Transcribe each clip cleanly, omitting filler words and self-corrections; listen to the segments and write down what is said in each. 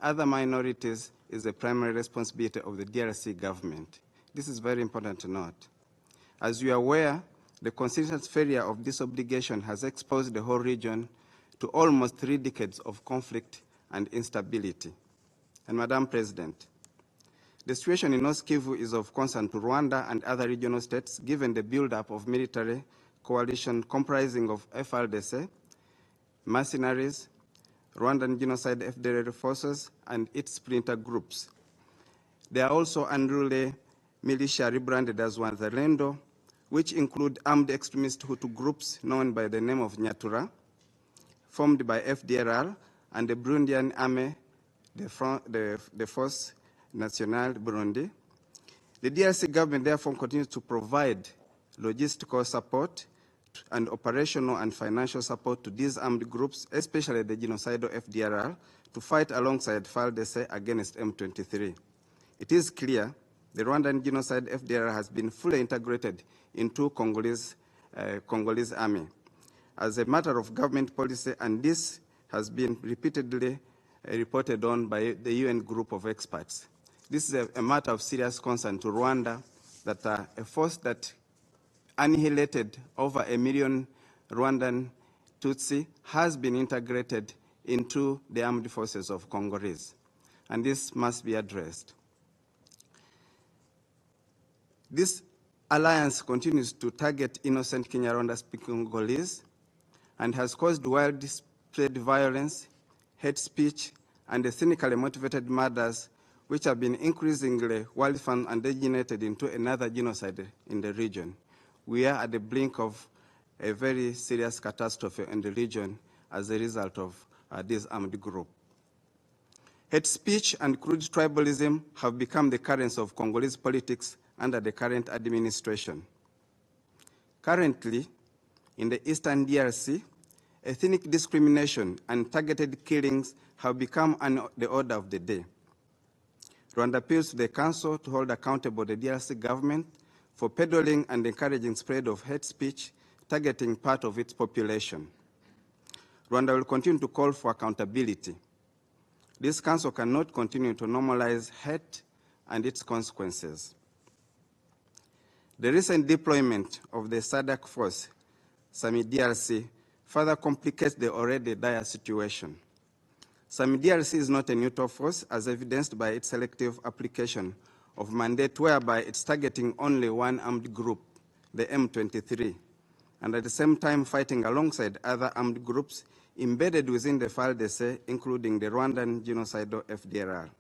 other minorities is the primary responsibility of the DRC government. This is very important to note. As you are aware, the consistent failure of this obligation has exposed the whole region to almost 3 decades of conflict and instability. And Madam President, the situation in North Kivu is of concern to Rwanda and other regional states, given the buildup of military coalition comprising of FRDC, mercenaries, Rwandan genocide FDLR forces, and its splinter groups. There are also unruly militia rebranded as Wazalendo, which include armed extremist Hutu groups known by the name of Nyatura, formed by FDLR and the Burundian army, the Force Nationale Burundi. The DRC government therefore continues to provide logistical support and operational and financial support to these armed groups, especially the genocidal FDLR, to fight alongside FARDC against M23. It is clear the Rwandan genocide FDLR has been fully integrated into Congolese army as a matter of government policy, and this has been repeatedly reported on by the UN group of experts. This is a matter of serious concern to Rwanda, that a force that annihilated over 1 million Rwandan Tutsi has been integrated into the armed forces of Congolese, and this must be addressed. This alliance continues to target innocent Kinyarwanda-speaking Congolese and has caused widespread violence, hate speech, and cynically motivated murders, which have been increasingly well-funded and degenerated into another genocide in the region. We are at the brink of a very serious catastrophe in the region as a result of this armed group. Hate speech and crude tribalism have become the currents of Congolese politics under the current administration. Currently, in the eastern DRC, ethnic discrimination and targeted killings have become the order of the day. Rwanda appeals to the Council to hold accountable the DRC government for peddling and encouraging spread of hate speech targeting part of its population. Rwanda will continue to call for accountability. This Council cannot continue to normalize hate and its consequences. The recent deployment of the SADC force, SAMI-DRC, further complicates the already dire situation. SAMI-DRC is not a neutral force, as evidenced by its selective application of mandate, whereby it's targeting only one armed group, the M23, and at the same time fighting alongside other armed groups embedded within the FARDC, including the Rwandan genocidal FDLR.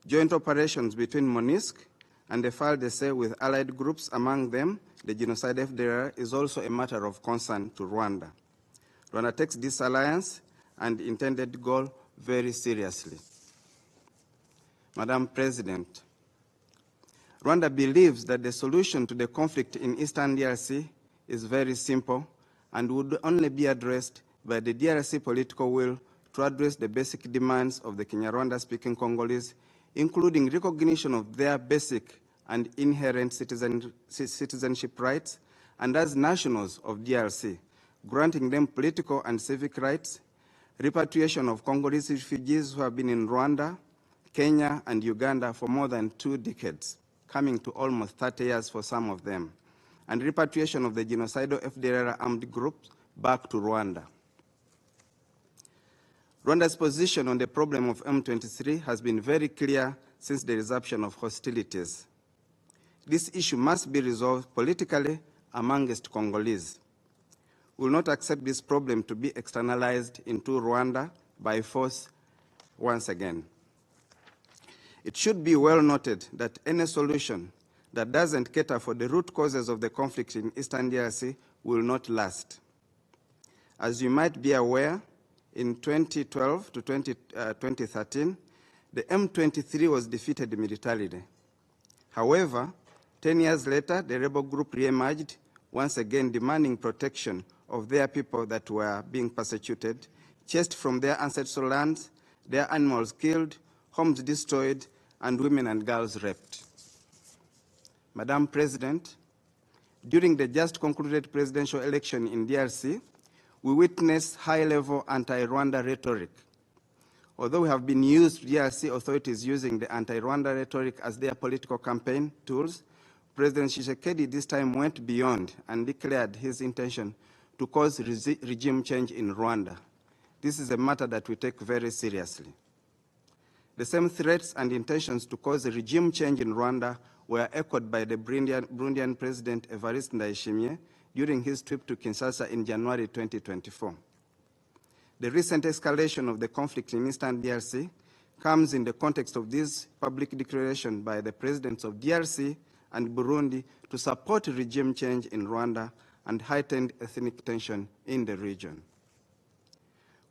Joint operations between MONUSC and the FARDC with allied groups, among them the genocide FDLR, is also a matter of concern to Rwanda. Rwanda takes this alliance and intended goal very seriously. Madam President, Rwanda believes that the solution to the conflict in eastern DRC is very simple and would only be addressed by the DRC political will to address the basic demands of the Kinyarwanda-speaking Congolese, including recognition of their basic and inherent citizenship rights, and as nationals of DRC, granting them political and civic rights, repatriation of Congolese refugees who have been in Rwanda, Kenya, and Uganda for more than 2 decades, coming to almost 30 years for some of them, and repatriation of the genocidal FDLR armed groups back to Rwanda. Rwanda's position on the problem of M23 has been very clear since the resumption of hostilities. This issue must be resolved politically amongst Congolese. We will not accept this problem to be externalized into Rwanda by force once again. It should be well noted that any solution that doesn't cater for the root causes of the conflict in eastern DRC will not last. As you might be aware, in 2012 to 2013, the M23 was defeated militarily. However, 10 years later, the rebel group re-emerged, once again demanding protection of their people that were being persecuted, chased from their ancestral lands, their animals killed, homes destroyed, and women and girls raped. Madam President, during the just concluded presidential election in DRC, we witnessed high-level anti-Rwanda rhetoric. Although we have been used, DRC authorities using the anti-Rwanda rhetoric as their political campaign tools, President Tshisekedi this time went beyond and declared his intention to cause regime change in Rwanda. This is a matter that we take very seriously. The same threats and intentions to cause a regime change in Rwanda were echoed by the Burundian President Evariste Ndayishimiye during his trip to Kinshasa in January 2024. The recent escalation of the conflict in eastern DRC comes in the context of this public declaration by the presidents of DRC and Burundi to support regime change in Rwanda and heightened ethnic tension in the region.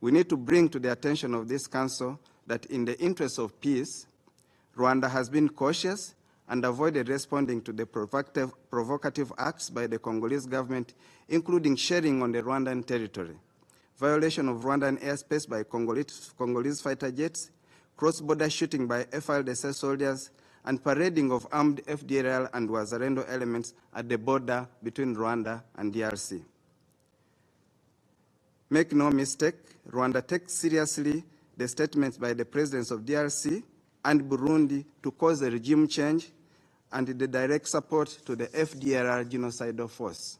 We need to bring to the attention of this Council that in the interest of peace, Rwanda has been cautious and avoided responding to the provocative acts by the Congolese government, including sharing on the Rwandan territory, violation of Rwandan airspace by Congolese fighter jets, cross-border shooting by FDLR soldiers, and parading of armed FDLR and Wazalendo elements at the border between Rwanda and DRC. Make no mistake, Rwanda takes seriously the statements by the presidents of DRC and Burundi to cause a regime change and the direct support to the FDLR genocidal force.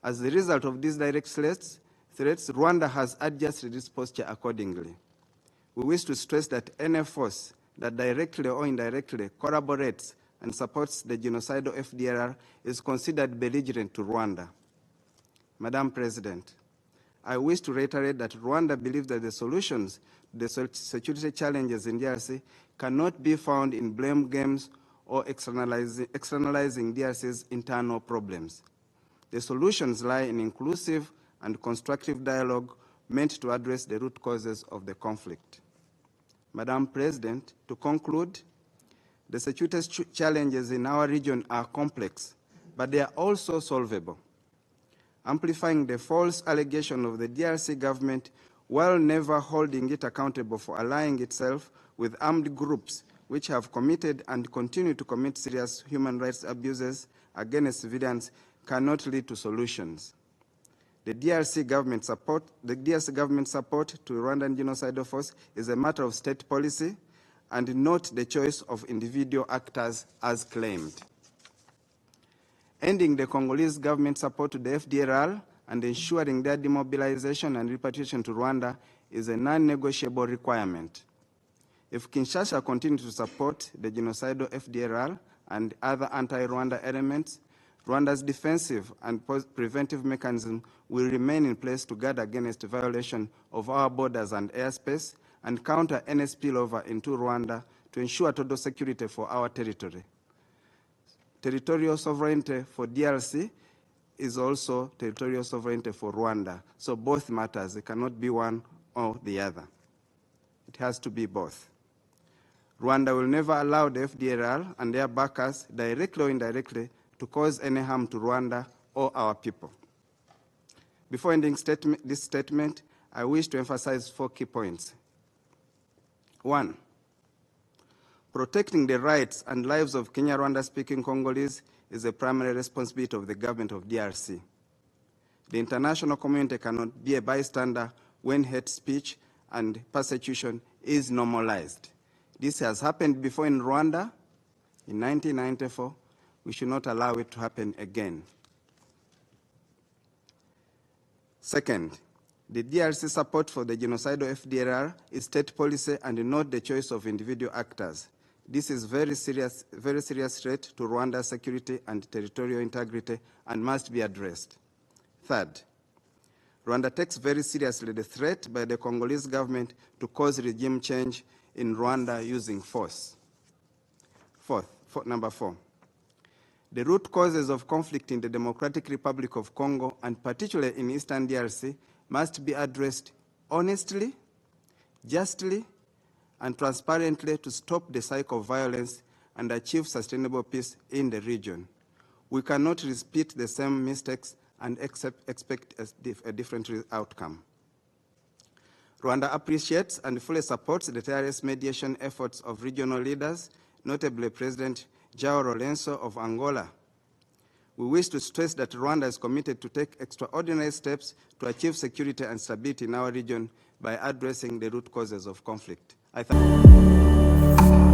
As a result of these direct threats, Rwanda has adjusted its posture accordingly. We wish to stress that any force that directly or indirectly corroborates and supports the genocidal FDLR is considered belligerent to Rwanda. Madam President, I wish to reiterate that Rwanda believes that the solutions to the security challenges in DRC cannot be found in blame games or externalizing DRC's internal problems. The solutions lie in inclusive and constructive dialogue meant to address the root causes of the conflict. Madam President, to conclude, the security challenges in our region are complex, but they are also solvable. Amplifying the false allegation of the DRC government while never holding it accountable for allying itself with armed groups which have committed and continue to commit serious human rights abuses against civilians cannot lead to solutions. The DRC government support to Rwandan genocidal force is a matter of state policy and not the choice of individual actors as claimed. Ending the Congolese government support to the FDLR and ensuring their demobilization and repatriation to Rwanda is a non-negotiable requirement. If Kinshasa continues to support the genocidal FDLR and other anti-Rwanda elements, Rwanda's defensive and preventive mechanism will remain in place to guard against violation of our borders and airspace and counter any spillover into Rwanda to ensure total security for our territory. Territorial sovereignty for DRC is also territorial sovereignty for Rwanda. So both matters, it cannot be one or the other. It has to be both. Rwanda will never allow the FDLR and their backers, directly or indirectly, to cause any harm to Rwanda or our people. Before ending this statement, I wish to emphasize 4 key points. 1. Protecting the rights and lives of Kenya-Rwanda-speaking Congolese is a primary responsibility of the government of DRC. The international community cannot be a bystander when hate speech and persecution is normalized. This has happened before in Rwanda in 1994. We should not allow it to happen again. Second, the DRC support for the genocidal FDLR is state policy and not the choice of individual actors. This is very serious threat to Rwanda's security and territorial integrity and must be addressed. Third, Rwanda takes very seriously the threat by the Congolese government to cause regime change in Rwanda using force. Number 4. The root causes of conflict in the Democratic Republic of Congo, and particularly in Eastern DRC, must be addressed honestly, justly, and transparently to stop the cycle of violence and achieve sustainable peace in the region. We cannot repeat the same mistakes and expect a different outcome. Rwanda appreciates and fully supports the tireless mediation efforts of regional leaders, notably President João Lourenço of Angola. We wish to stress that Rwanda is committed to take extraordinary steps to achieve security and stability in our region by addressing the root causes of conflict. I thank